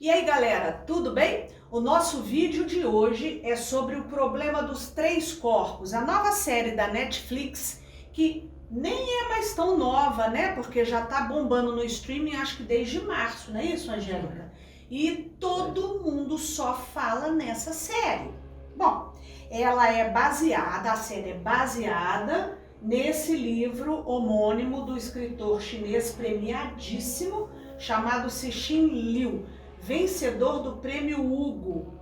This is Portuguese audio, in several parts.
E aí galera, tudo bem? O nosso vídeo de hoje é sobre o problema dos três corpos, a nova série da Netflix, que nem é mais tão nova, né? Porque já tá bombando no streaming, acho que desde março, não é isso, Angélica? E todo mundo só fala nessa série. Bom, a série é baseada nesse livro homônimo do escritor chinês premiadíssimo, chamado Cixin Liu, vencedor do prêmio Hugo.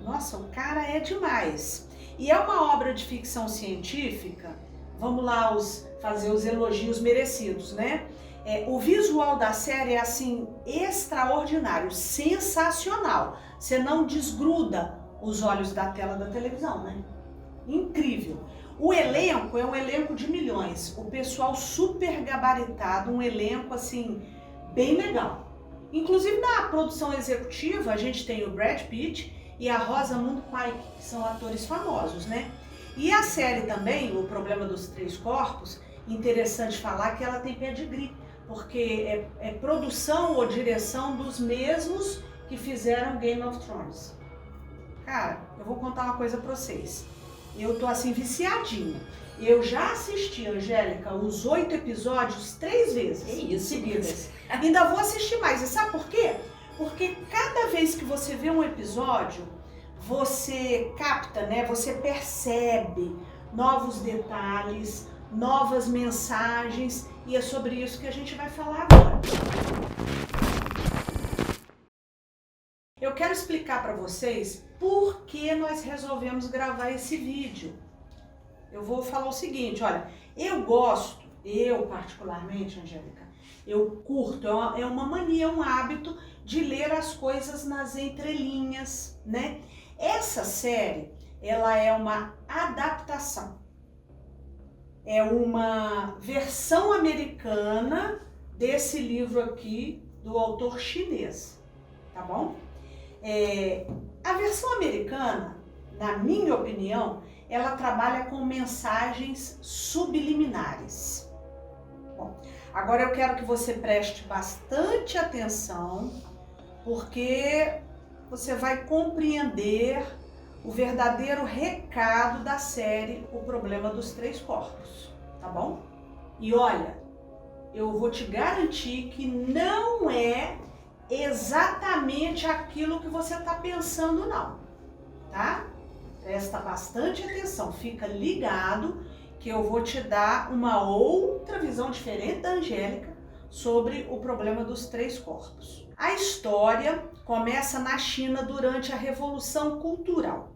Nossa, o cara é demais. E é uma obra de ficção científica, vamos lá fazer os elogios merecidos, né? O visual da série é assim, extraordinário, sensacional. Você não desgruda os olhos da tela da televisão, né? Incrível. O elenco é um elenco de milhões, o pessoal super gabaritado, um elenco assim, bem legal. Inclusive na produção executiva a gente tem o Brad Pitt e a Rosamund Pike, que são atores famosos, né? E a série também, O Problema dos Três Corpos, interessante falar que ela tem pedigree, porque é produção ou direção dos mesmos que fizeram Game of Thrones. Cara, eu vou contar uma coisa pra vocês. Eu tô assim viciadinha. Eu já assisti, Angélica, os 8 episódios 3 vezes seguidas. Ainda vou assistir mais. E sabe por quê? Porque cada vez que você vê um episódio, você capta, né? Você percebe novos detalhes, novas mensagens. E é sobre isso que a gente vai falar agora. Eu quero explicar para vocês por que nós resolvemos gravar esse vídeo. Eu vou falar o seguinte, olha, eu particularmente, Angélica, eu curto, é uma mania, um hábito de ler as coisas nas entrelinhas, né? Essa série, ela é uma adaptação, é uma versão americana desse livro aqui do autor chinês, tá bom? A versão americana, na minha opinião, ela trabalha com mensagens subliminares. Bom, agora eu quero que você preste bastante atenção, porque você vai compreender o verdadeiro recado da série O Problema dos Três Corpos, tá bom? E olha, eu vou te garantir que não é exatamente aquilo que você está pensando, não, tá? Presta bastante atenção, fica ligado que eu vou te dar uma outra visão diferente da Angélica sobre o problema dos três corpos. A história começa na China durante a Revolução Cultural.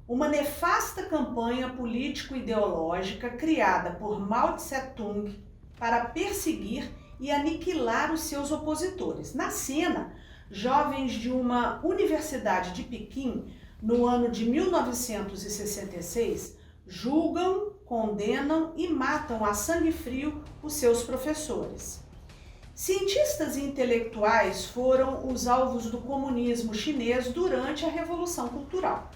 Uma nefasta campanha político-ideológica criada por Mao Tse-tung para perseguir e aniquilar os seus opositores. Na cena, jovens de uma universidade de Pequim, no ano de 1966, julgam, condenam e matam a sangue frio os seus professores. Cientistas e intelectuais foram os alvos do comunismo chinês durante a Revolução Cultural.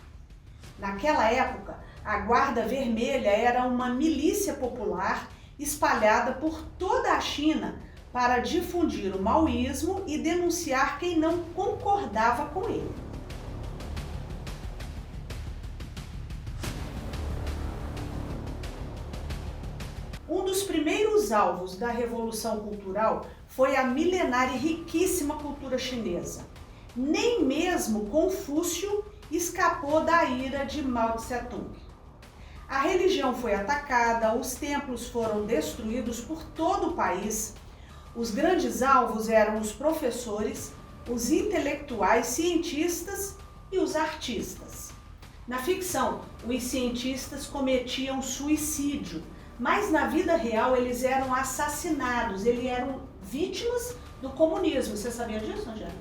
Naquela época, a Guarda Vermelha era uma milícia popular espalhada por toda a China para difundir o maoísmo e denunciar quem não concordava com ele. Um dos primeiros alvos da Revolução Cultural foi a milenária e riquíssima cultura chinesa. Nem mesmo Confúcio escapou da ira de Mao Tse-tung. A religião foi atacada, os templos foram destruídos por todo o país. Os grandes alvos eram os professores, os intelectuais, cientistas e os artistas. Na ficção, os cientistas cometiam suicídio, mas na vida real eles eram assassinados, eles eram vítimas do comunismo. Você sabia disso, Angélica?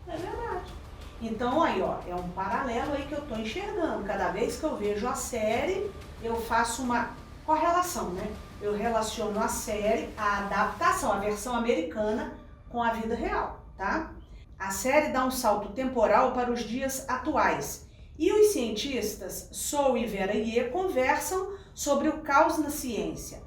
É verdade. Então aí, ó, é um paralelo aí que eu estou enxergando. Cada vez que eu vejo a série, eu faço uma correlação, né? Eu relaciono a série, a adaptação, a versão americana com a vida real, tá? A série dá um salto temporal para os dias atuais. E os cientistas Sou e Vera Ye conversam sobre o caos na ciência.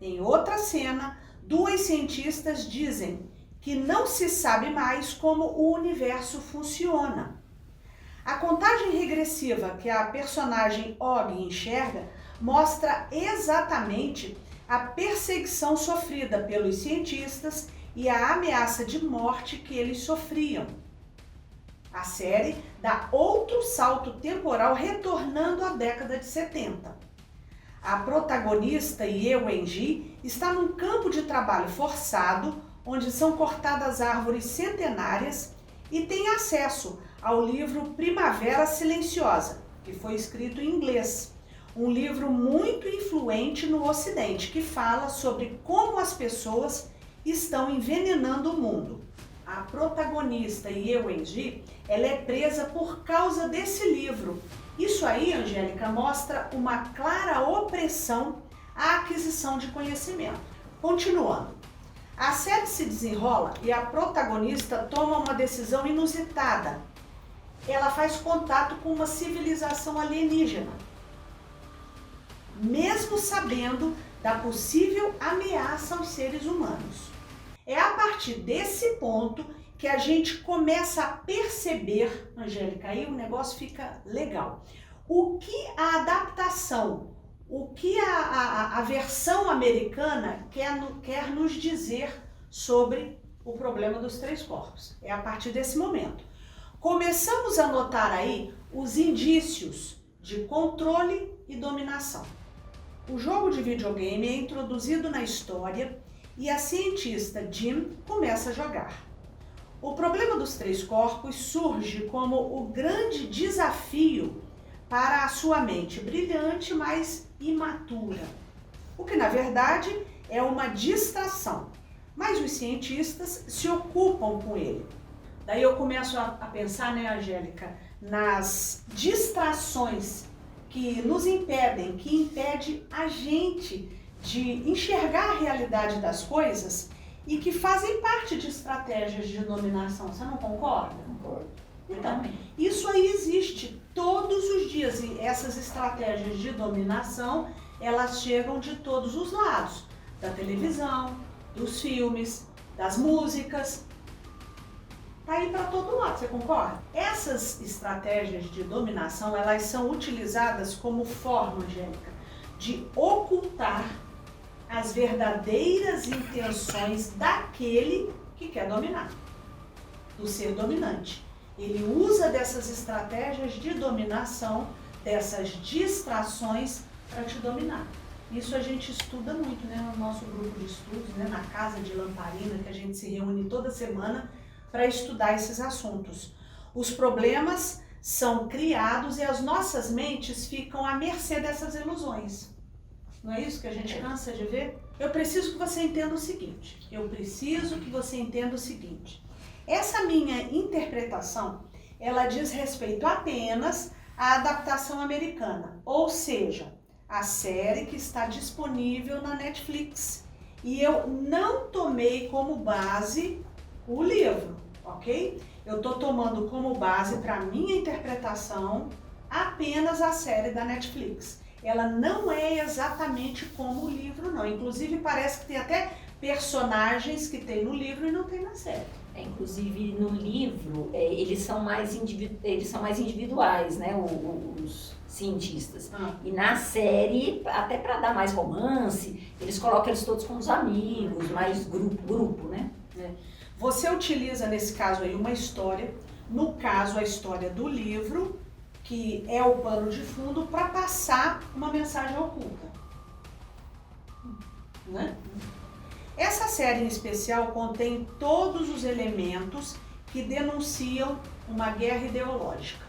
Em outra cena, duas cientistas dizem que não se sabe mais como o universo funciona. A contagem regressiva que a personagem Og enxerga mostra exatamente a perseguição sofrida pelos cientistas e a ameaça de morte que eles sofriam. A série dá outro salto temporal retornando à década de 70. A protagonista, Ye Wenji, está num campo de trabalho forçado, onde são cortadas árvores centenárias, e tem acesso ao livro Primavera Silenciosa, que foi escrito em inglês. Um livro muito influente no Ocidente, que fala sobre como as pessoas estão envenenando o mundo. A protagonista, Ye Wenji, ela é presa por causa desse livro. Isso aí, Angélica, mostra uma clara opressão à aquisição de conhecimento. Continuando. A série se desenrola e a protagonista toma uma decisão inusitada. Ela faz contato com uma civilização alienígena, mesmo sabendo da possível ameaça aos seres humanos. É a partir desse ponto que a gente começa a perceber, Angélica, aí o negócio fica legal, o que a adaptação, o que a versão americana quer nos dizer sobre o problema dos três corpos. É a partir desse momento. Começamos a notar aí os indícios de controle e dominação. O jogo de videogame é introduzido na história e a cientista Jim começa a jogar. O problema dos três corpos surge como o grande desafio para a sua mente brilhante, mas imatura. O que na verdade é uma distração, mas os cientistas se ocupam com ele. Daí eu começo a pensar, né, Angélica, nas distrações que nos impedem, que impede a gente de enxergar a realidade das coisas e que fazem parte de estratégias de dominação. Você não concorda? Concordo. Então, isso aí existe todos os dias e essas estratégias de dominação, elas chegam de todos os lados, da televisão, dos filmes, das músicas. Tá aí para todo lado, você concorda? Essas estratégias de dominação, elas são utilizadas como forma, Angélica, de ocultar as verdadeiras intenções daquele que quer dominar, do ser dominante. Ele usa dessas estratégias de dominação, dessas distrações para te dominar. Isso a gente estuda muito, né, no nosso grupo de estudos, né, na Casa de Lamparina, que a gente se reúne toda semana para estudar esses assuntos. Os problemas são criados e as nossas mentes ficam à mercê dessas ilusões. Não é isso que a gente cansa de ver? Eu preciso que você entenda o seguinte. Essa minha interpretação, ela diz respeito apenas à adaptação americana, ou seja, a série que está disponível na Netflix. E eu não tomei como base o livro, ok? Eu estou tomando como base para minha interpretação apenas a série da Netflix. Ela não é exatamente como o livro, não. Inclusive parece que tem até personagens que tem no livro e não tem na série. Inclusive no livro eles são mais individuais, né? Os cientistas. E na série, até para dar mais romance, eles colocam eles todos como os amigos, mais grupo, né? Você utiliza nesse caso aí uma história, no caso a história do livro, que é o pano de fundo, para passar uma mensagem oculta. Né? Essa série em especial contém todos os elementos que denunciam uma guerra ideológica.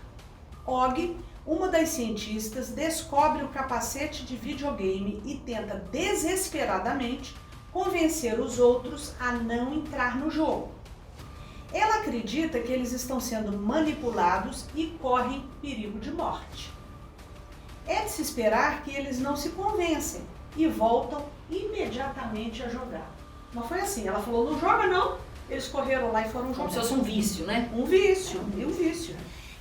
Og, uma das cientistas, descobre o capacete de videogame e tenta desesperadamente convencer os outros a não entrar no jogo. Ela acredita que eles estão sendo manipulados e correm perigo de morte. É de se esperar que eles não se convencem e voltam imediatamente a jogar. Não foi assim, ela falou, não joga não, eles correram lá e foram jogar. Como se fosse um vício, né? Um vício.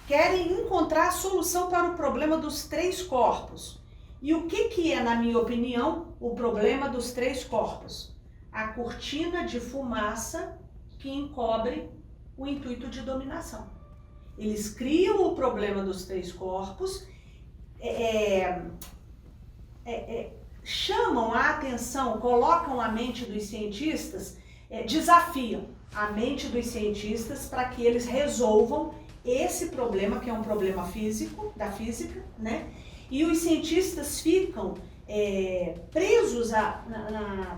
Querem encontrar a solução para o problema dos três corpos. E o que é, na minha opinião, o problema dos três corpos? A cortina de fumaça que encobre o intuito de dominação. Eles criam o problema dos três corpos, chamam a atenção, colocam a mente dos cientistas, desafiam a mente dos cientistas para que eles resolvam esse problema, que é um problema físico, da física, né? E os cientistas ficam presos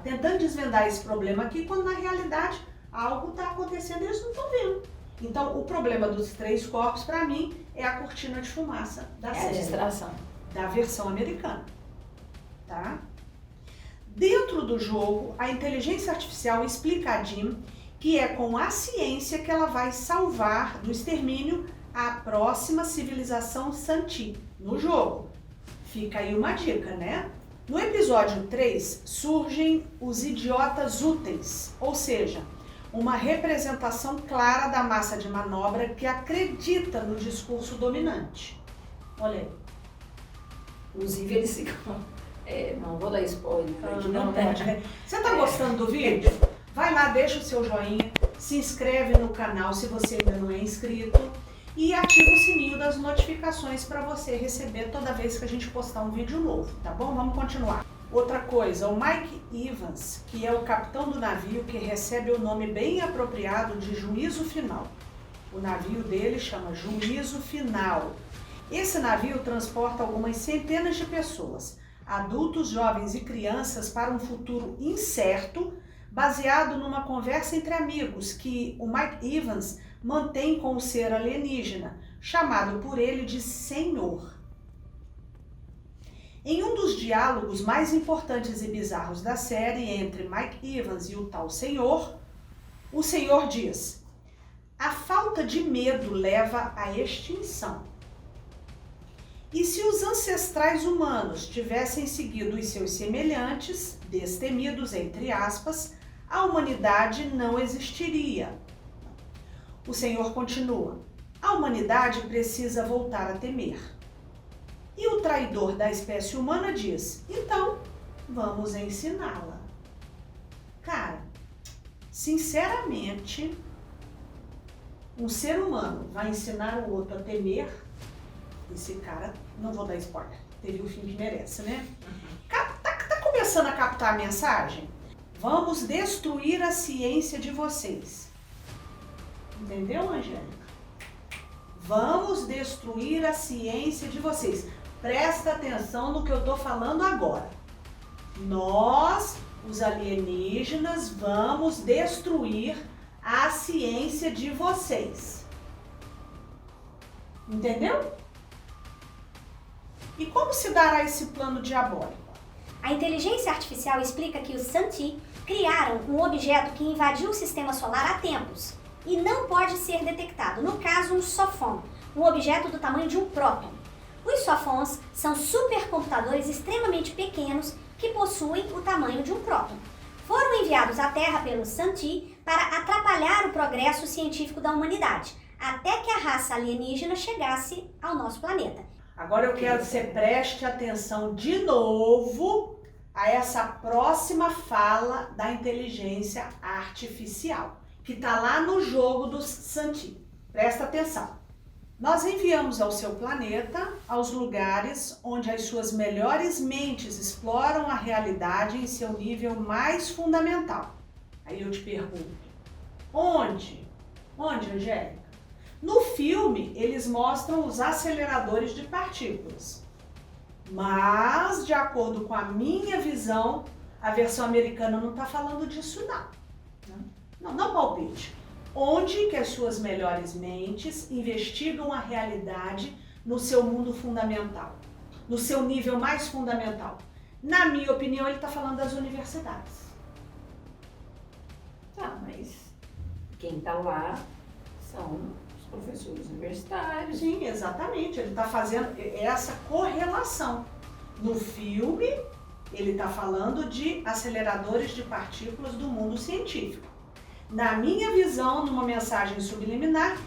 tentando desvendar esse problema aqui, quando na realidade algo está acontecendo e eles não estão vendo. Então, o problema dos três corpos, para mim, é a cortina de fumaça da série, a distração da versão americana, tá? Dentro do jogo, a inteligência artificial explica a Jim que é com a ciência que ela vai salvar do extermínio a próxima civilização Santi no jogo. Fica aí uma dica, né? No episódio 3, surgem os idiotas úteis, ou seja, uma representação clara da massa de manobra que acredita no discurso dominante. Olha aí. Inclusive, eles ficam... não vou dar spoiler. Não pode, né? Você tá gostando do vídeo? Vai lá, deixa o seu joinha, se inscreve no canal se você ainda não é inscrito e ativa o sininho das notificações para você receber toda vez que a gente postar um vídeo novo, tá bom? Vamos continuar. Outra coisa, o Mike Evans, que é o capitão do navio que recebe o nome bem apropriado de Juízo Final. O navio dele chama Juízo Final. Esse navio transporta algumas centenas de pessoas, adultos, jovens e crianças, para um futuro incerto, baseado numa conversa entre amigos que o Mike Evans mantém com o ser alienígena, chamado por ele de Senhor. Em um dos diálogos mais importantes e bizarros da série entre Mike Evans e o tal Senhor, o Senhor diz: "A falta de medo leva à extinção. E se os ancestrais humanos tivessem seguido os seus semelhantes, destemidos entre aspas, a humanidade não existiria." O Senhor continua: "A humanidade precisa voltar a temer." E o traidor da espécie humana diz: "Então, vamos ensiná-la." Cara, sinceramente, um ser humano vai ensinar o outro a temer? Esse cara, não vou dar spoiler, teve o fim que merece, né? Tá começando a captar a mensagem? Vamos destruir a ciência de vocês. Entendeu, Angélica? Vamos destruir a ciência de vocês. Presta atenção no que eu tô falando agora. Nós, os alienígenas, vamos destruir a ciência de vocês. Entendeu? E como se dará esse plano diabólico? A inteligência artificial explica que os Santi criaram um objeto que invadiu o sistema solar há tempos e não pode ser detectado, no caso um sofon, um objeto do tamanho de um próton. Os sofons são supercomputadores extremamente pequenos que possuem o tamanho de um próton. Foram enviados à Terra pelos Santi para atrapalhar o progresso científico da humanidade, até que a raça alienígena chegasse ao nosso planeta. Agora eu quero que você preste atenção de novo a essa próxima fala da inteligência artificial, que está lá no jogo dos Santi. Presta atenção. Nós enviamos ao seu planeta, aos lugares onde as suas melhores mentes exploram a realidade em seu nível mais fundamental. Aí eu te pergunto, onde? Onde, Angélica? No filme, eles mostram os aceleradores de partículas. Mas, de acordo com a minha visão, a versão americana não está falando disso, não. Não palpite. Onde que as suas melhores mentes investigam a realidade no seu mundo fundamental, no seu nível mais fundamental? Na minha opinião, ele está falando das universidades. Tá, mas quem está lá são os professores universitários. Sim, exatamente. Ele está fazendo essa correlação. No filme, ele está falando de aceleradores de partículas do mundo científico. Na minha visão, numa mensagem subliminar,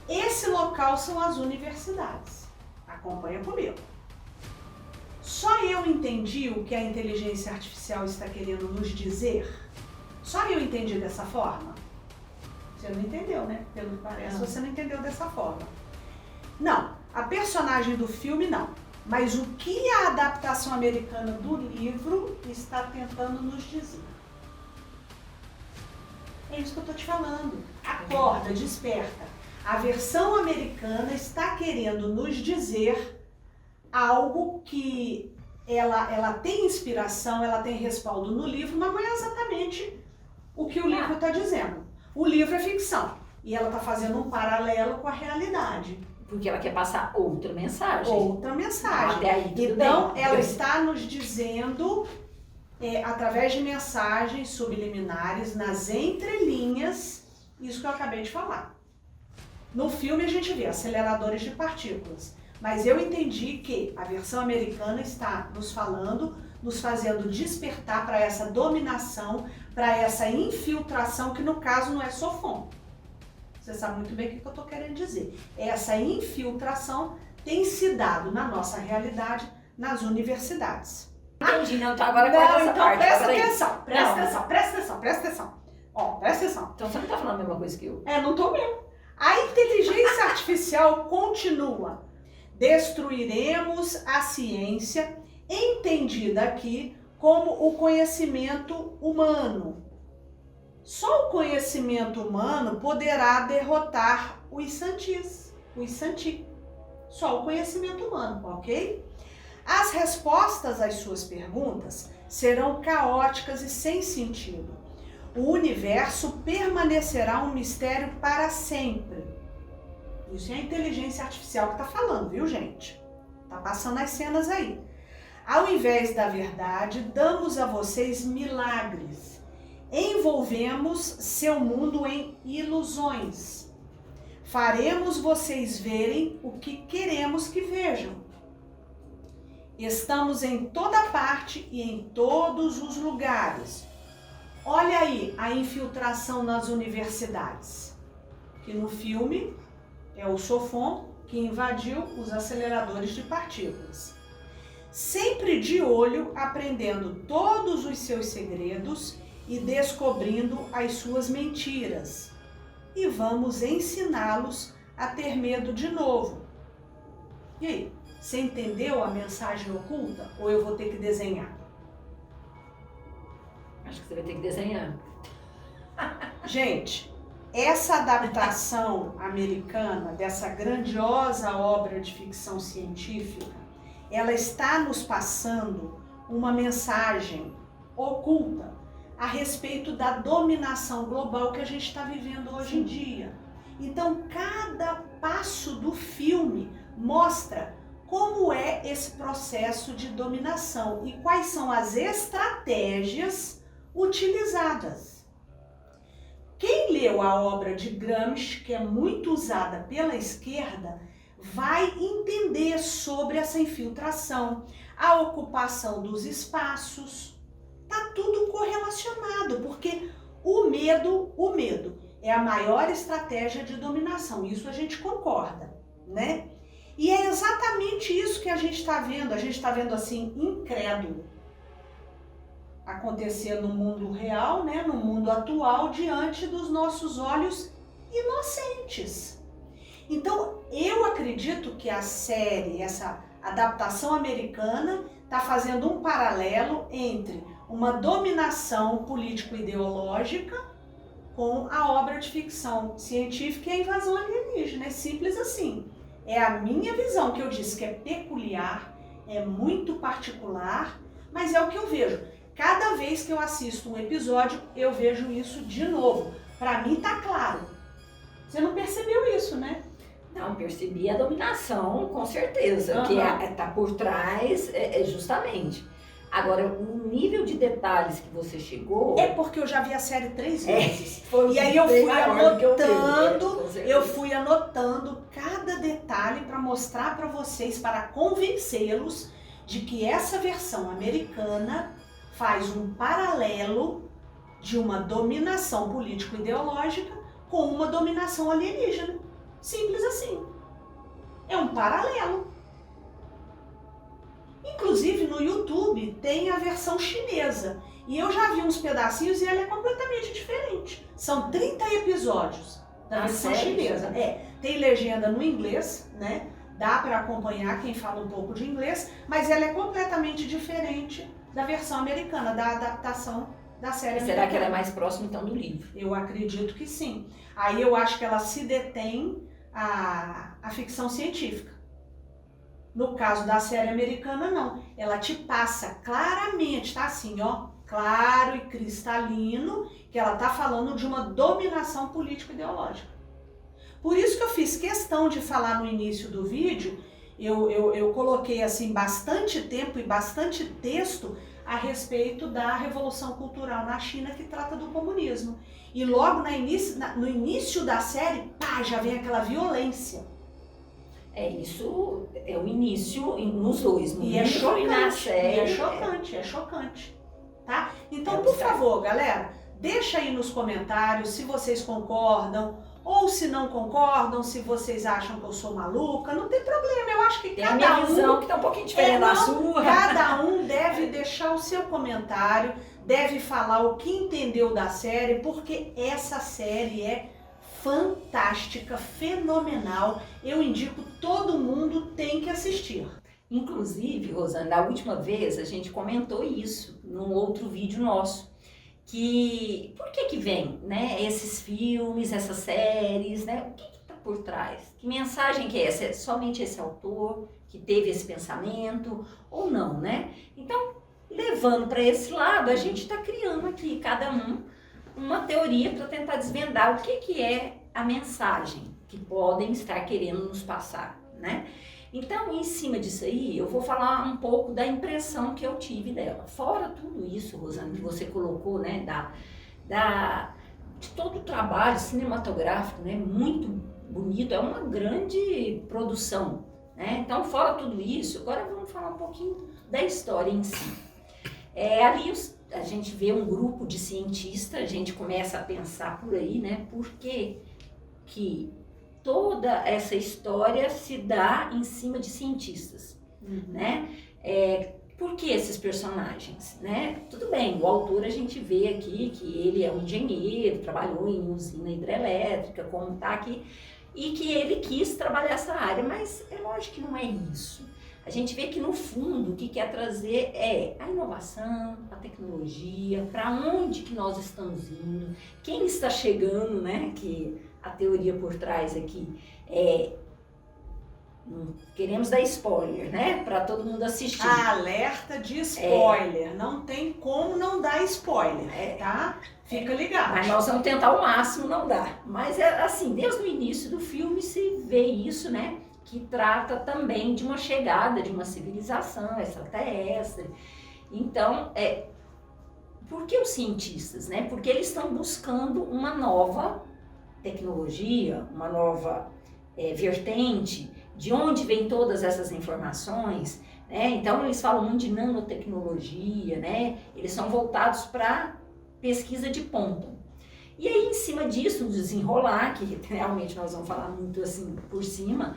esse local são as universidades. Acompanha comigo. Só eu entendi o que a inteligência artificial está querendo nos dizer? Só eu entendi dessa forma? Você não entendeu, né? Pelo que parece, você não entendeu dessa forma. Não, a personagem do filme não. Mas o que a adaptação americana do livro está tentando nos dizer? É isso que eu estou te falando. Acorda, desperta. A versão americana está querendo nos dizer algo que ela tem inspiração, ela tem respaldo no livro, mas não é exatamente o que o livro está dizendo. O livro é ficção e ela está fazendo um paralelo com a realidade. Porque ela quer passar outra mensagem. Outra mensagem. Até aí, tudo então, bem. ela está nos dizendo, através de mensagens subliminares, nas entrelinhas, isso que eu acabei de falar. No filme a gente vê aceleradores de partículas, mas eu entendi que a versão americana está nos falando, nos fazendo despertar para essa dominação, para essa infiltração, que no caso não é SOFOM. Você sabe muito bem o que eu estou querendo dizer. Essa infiltração tem se dado na nossa realidade, nas universidades. Entendi, não, então agora corta essa então parte. presta peraí. atenção, presta atenção. Ó, presta atenção. Então você não tá falando a mesma coisa que eu. Não estou mesmo. A inteligência artificial continua. Destruiremos a ciência, entendida aqui como o conhecimento humano. Só o conhecimento humano poderá derrotar os santis, os santi. Só o conhecimento humano, ok? As respostas às suas perguntas serão caóticas e sem sentido. O universo permanecerá um mistério para sempre. Isso é a inteligência artificial que está falando, viu, gente? Tá passando as cenas aí. Ao invés da verdade, damos a vocês milagres. Envolvemos seu mundo em ilusões. Faremos vocês verem o que queremos que vejam. Estamos em toda parte e em todos os lugares. Olha aí a infiltração nas universidades. Que no filme é o SOFOM que invadiu os aceleradores de partículas. Sempre de olho, aprendendo todos os seus segredos e descobrindo as suas mentiras. E vamos ensiná-los a ter medo de novo. E aí, você entendeu a mensagem oculta? Ou eu vou ter que desenhar? Acho que você vai ter que desenhar. Gente, essa adaptação americana dessa grandiosa obra de ficção científica, ela está nos passando uma mensagem oculta a respeito da dominação global que a gente está vivendo hoje em dia. Então, cada passo do filme mostra como é esse processo de dominação e quais são as estratégias utilizadas. Quem leu a obra de Gramsci, que é muito usada pela esquerda, vai entender sobre essa infiltração, a ocupação dos espaços. Tá tudo correlacionado, porque o medo é a maior estratégia de dominação. Isso a gente concorda, né? E é exatamente isso que a gente está vendo. A gente está vendo assim, incrédulo, acontecer no mundo real, né? No mundo atual, diante dos nossos olhos inocentes. Então, eu acredito que a série, essa adaptação americana, está fazendo um paralelo entre uma dominação político-ideológica com a obra de ficção científica e a invasão alienígena. É simples assim. É a minha visão, que eu disse que é peculiar, é muito particular, mas é o que eu vejo. Cada vez que eu assisto um episódio, eu vejo isso de novo. Para mim tá claro. Você não percebeu isso, né? Não, percebi a dominação, com certeza, que está por trás, justamente. Agora, o nível de detalhes que você chegou... É porque eu já vi a série 3 vezes. Foi e aí eu fui anotando, eu fui anotando cada detalhe para mostrar para vocês, para convencê-los de que essa versão americana faz um paralelo de uma dominação político-ideológica com uma dominação alienígena. Simples assim. É um paralelo. Inclusive no YouTube tem a versão chinesa. E eu já vi uns pedacinhos e ela é completamente diferente. São 30 episódios da versão chinesa. Tem legenda no inglês, né? Dá para acompanhar quem fala um pouco de inglês, mas ela é completamente diferente da versão americana, da adaptação da série americana. Será que ela é mais próxima então do livro? Eu acredito que sim. Aí eu acho que ela se detém a ficção científica. No caso da série americana, não. Ela te passa claramente, tá assim, ó, claro e cristalino, que ela tá falando de uma dominação político-ideológica. Por isso que eu fiz questão de falar no início do vídeo, eu coloquei assim bastante tempo e bastante texto a respeito da Revolução Cultural na China, que trata do comunismo. E logo no início da série, pá, já vem aquela violência. Isso é o início nos dois, no e livro e na série. E é chocante, tá? Então, por favor, galera, deixa aí nos comentários se vocês concordam, ou se não concordam, se vocês acham que eu sou maluca, não tem problema, eu acho que tem a minha visão que tá um pouquinho diferente da sua. Cada um deve deixar o seu comentário, deve falar o que entendeu da série, porque essa série é fantástica, fenomenal, eu indico, todo mundo tem que assistir. Inclusive, Rosana, da última vez a gente comentou isso num outro vídeo nosso. Que por que vem, né, esses filmes, essas séries, né? O que está por trás? Que mensagem que é essa? É somente esse autor que teve esse pensamento ou não, né? Então, levando para esse lado, a gente está criando aqui, cada um, uma teoria para tentar desvendar o que é a mensagem que podem estar querendo nos passar, né? Então, em cima disso aí, eu vou falar um pouco da impressão que eu tive dela. Fora tudo isso, Rosana, que você colocou, né, de todo o trabalho cinematográfico, né, muito bonito, é uma grande produção, né? Então, fora tudo isso, agora vamos falar um pouquinho da história em si. Ali a gente vê um grupo de cientistas, a gente começa a pensar por aí, né, por que toda essa história se dá em cima de cientistas, né? Por que esses personagens, né? Tudo bem, o autor a gente vê aqui que ele é um engenheiro, trabalhou em usina hidrelétrica, como tá aqui, e que ele quis trabalhar essa área, mas é lógico que não é isso. A gente vê que no fundo o que quer trazer é a inovação, a tecnologia, para onde que nós estamos indo, quem está chegando, né? Que a teoria por trás aqui não queremos dar spoiler, né? Para todo mundo assistir. Alerta de spoiler, não tem como não dar spoiler, tá? Fica ligado. Mas nós vamos tentar ao máximo não dar. Mas é assim, desde o início do filme se vê isso, né? Que trata também de uma chegada de uma civilização extraterrestre. Então, por que os cientistas, né? Porque eles estão buscando uma nova tecnologia, uma nova vertente, de onde vem todas essas informações, né? Então eles falam muito de nanotecnologia, né? Eles são voltados para pesquisa de ponta. E aí em cima disso, no desenrolar, que realmente nós vamos falar muito assim por cima,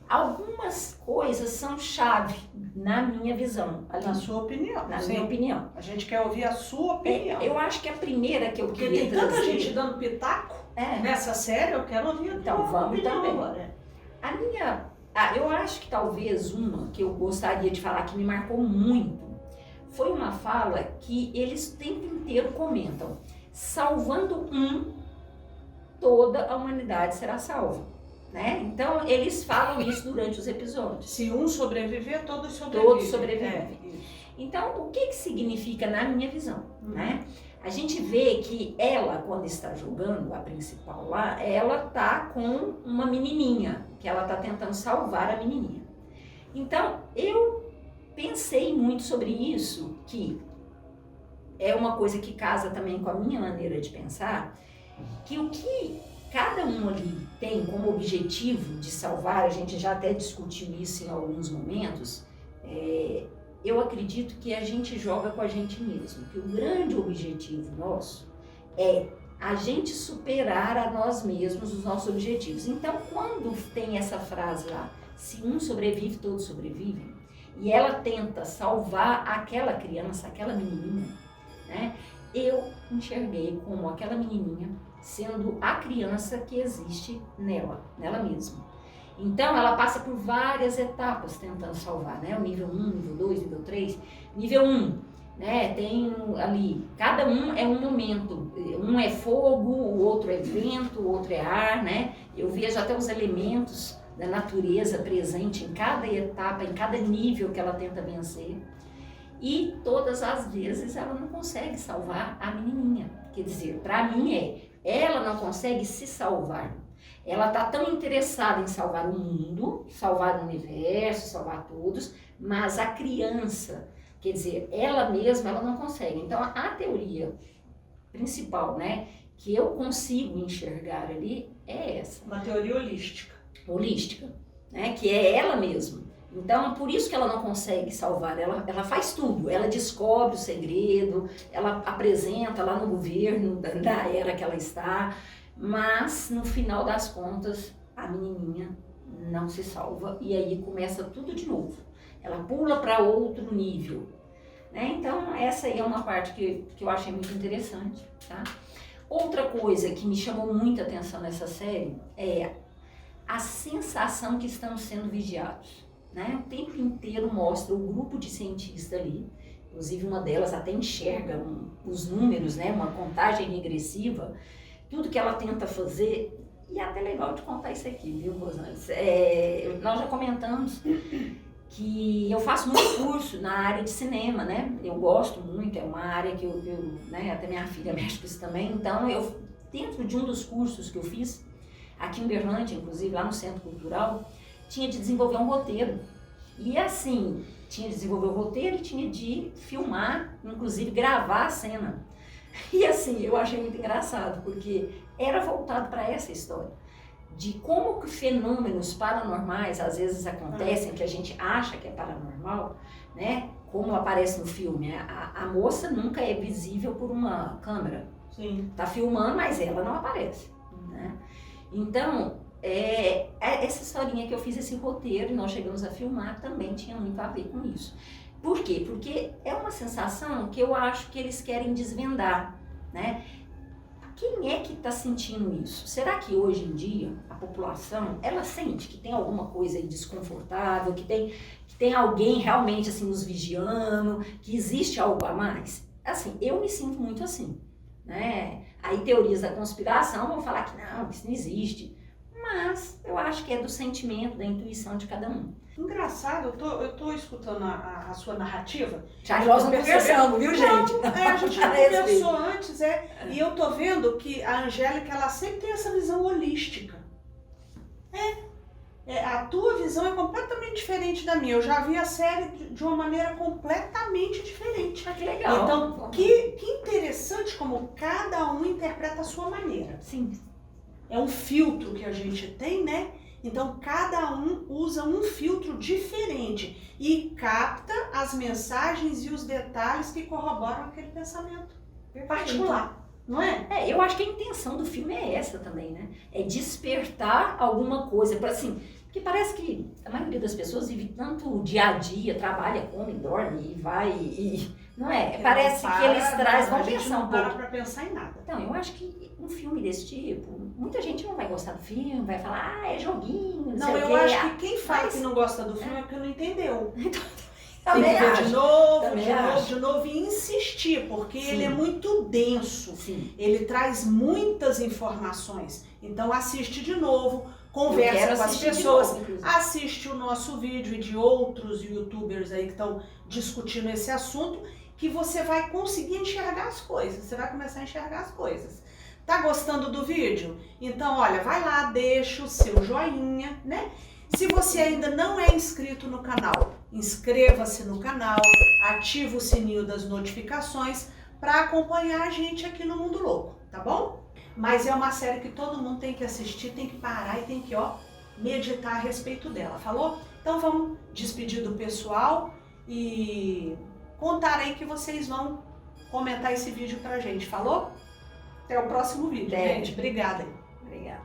algumas coisas são chave na minha visão. Na sua opinião. Na minha opinião. A gente quer ouvir a sua opinião. Eu acho que a primeira que eu Porque queria tem tanta trazer... gente dando pitaco nessa série, eu quero ouvir a então, tua vamos opinião também. agora. Eu acho que talvez uma que eu gostaria de falar que me marcou muito foi uma fala que eles o tempo inteiro comentam: salvando toda a humanidade será salva, né? Então eles falam isso durante os episódios. Se um sobreviver, todos sobrevivem. Todos sobrevivem. Então o que significa na minha visão, né? A gente vê que ela, quando está jogando, a principal lá, ela tá com uma menininha, que ela tá tentando salvar a menininha. Então, eu pensei muito sobre isso, que é uma coisa que casa também com a minha maneira de pensar, que o que cada um ali tem como objetivo de salvar, a gente já até discutiu isso em alguns momentos, eu acredito que a gente joga com a gente mesmo, que o grande objetivo nosso é a gente superar a nós mesmos os nossos objetivos. Então, quando tem essa frase lá, se um sobrevive, todos sobrevivem, e ela tenta salvar aquela criança, aquela menininha, né? Eu enxerguei como aquela menininha sendo a criança que existe nela mesma. Então, ela passa por várias etapas tentando salvar, né? O nível 1, nível 2, nível 3. Nível 1, né? Tem ali, cada um é um momento. Um é fogo, o outro é vento, o outro é ar, né? Eu vejo até os elementos da natureza presente em cada etapa, em cada nível que ela tenta vencer. E todas as vezes ela não consegue salvar a menininha. Quer dizer, para mim ela não consegue se salvar. Ela está tão interessada em salvar o mundo, salvar o universo, salvar todos, mas a criança, quer dizer, ela mesma, ela não consegue. Então, a teoria principal, né, que eu consigo enxergar ali é essa. Uma teoria holística. Holística, né, que é ela mesma. Então, por isso que ela não consegue salvar, ela faz tudo, ela descobre o segredo, ela apresenta lá no governo da era que ela está, mas no final das contas, a menininha não se salva e aí começa tudo de novo. Ela pula para outro nível, né? Então, essa aí é uma parte que eu achei muito interessante, tá? Outra coisa que me chamou muita atenção nessa série é a sensação que estamos sendo vigiados. Né? O tempo inteiro mostra o grupo de cientistas ali, inclusive uma delas até enxerga os números, né? Uma contagem regressiva, tudo que ela tenta fazer, e é até legal de contar isso aqui, viu, Rosantes? Nós já comentamos que eu faço muito curso na área de cinema, né? Eu gosto muito, é uma área que eu né? Até minha filha mexe com isso também, então eu, dentro de um dos cursos que eu fiz, aqui em Uberlândia, inclusive lá no Centro Cultural, tinha de desenvolver um roteiro. E assim, tinha de desenvolver o roteiro e tinha de filmar, inclusive gravar a cena. E assim, eu achei muito engraçado, porque era voltado para essa história. De como que fenômenos paranormais às vezes acontecem, que a gente acha que é paranormal, né? Como aparece no filme, a moça nunca é visível por uma câmera. Sim. Tá filmando, mas ela não aparece, né? Então, essa historinha que eu fiz esse roteiro e nós chegamos a filmar também tinha muito a ver com isso. Por quê? Porque é uma sensação que eu acho que eles querem desvendar, né? Quem é que está sentindo isso? Será que hoje em dia a população, ela sente que tem alguma coisa aí desconfortável, que tem alguém realmente assim nos vigiando, que existe algo a mais? Assim, eu me sinto muito assim, né? Aí teorias da conspiração vão falar que não, que isso não existe. Mas eu acho que é do sentimento, da intuição de cada um. Engraçado, eu tô escutando a sua narrativa. Já nós não conversamos, viu, gente? Não, a gente já conversou antes, e eu tô vendo que a Angélica, ela sempre tem essa visão holística. A tua visão é completamente diferente da minha. Eu já vi a série de uma maneira completamente diferente. Ah, que legal. Então, que interessante como cada um interpreta a sua maneira. Sim. É um filtro que a gente tem, né? Então, cada um usa um filtro diferente e capta as mensagens e os detalhes que corroboram aquele pensamento particular, não é? Eu acho que a intenção do filme é essa também, né? É despertar alguma coisa, assim, porque parece que a maioria das pessoas vive tanto o dia a dia, trabalha, come, dorme e vai não é? Parece que eles trazem, vão pensar um pouco. Pra pensar em nada. Então, eu acho que um filme desse tipo, muita gente não vai gostar do filme, vai falar, é joguinho, não sei o quê. Eu acho que quem fala que não gosta do filme é porque não entendeu. Então, tem que ver de de novo e insistir, porque Sim. ele é muito denso. Sim. Ele traz muitas informações. Então assiste de novo, conversa com as pessoas, assiste o nosso vídeo e de outros youtubers aí que estão discutindo esse assunto, que você vai conseguir enxergar as coisas, você vai começar a enxergar as coisas. Tá gostando do vídeo? Então, olha, vai lá, deixa o seu joinha, né? Se você ainda não é inscrito no canal, inscreva-se no canal, ativa o sininho das notificações para acompanhar a gente aqui no Mundo Louco, tá bom? Mas é uma série que todo mundo tem que assistir, tem que parar e tem que, meditar a respeito dela, falou? Então vamos despedir do pessoal e contar aí que vocês vão comentar esse vídeo pra gente, falou? Até o próximo vídeo, gente. Obrigada. Obrigada.